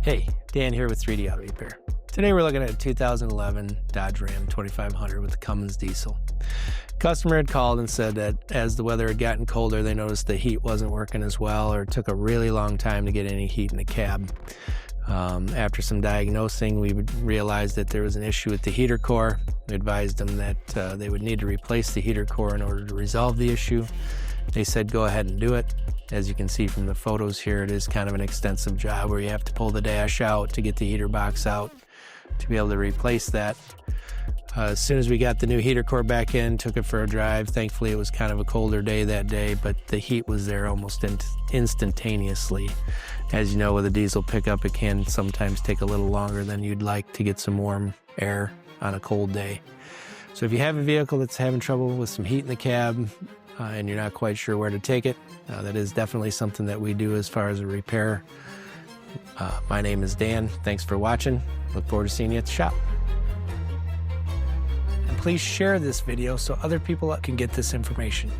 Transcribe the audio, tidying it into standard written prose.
Hey, Dan here with 3D Auto Repair. Today we're looking at a 2011 Dodge Ram 2500 with the Cummins diesel. Customer had called and said that as the weather had gotten colder, they noticed the heat wasn't working as well, or it took a really long time to get any heat in the cab. After some diagnosing, we realized that there was an issue with the heater core. We advised them that they would need to replace the heater core in order to resolve the issue. They said go ahead and do it. As you can see from the photos here, it is kind of an extensive job where you have to pull the dash out to get the heater box out to be able to replace that. As soon as we got the new heater core back in, took it for a drive. Thankfully, it was kind of a colder day that day, but the heat was there almost instantaneously. As you know, with a diesel pickup, it can sometimes take a little longer than you'd like to get some warm air on a cold day. So if you have a vehicle that's having trouble with some heat in the cab, and you're not quite sure where to take it, that is definitely something that we do as far as a repair. My name is Dan. Thanks for watching. Look forward to seeing you at the shop. And please share this video so other people can get this information.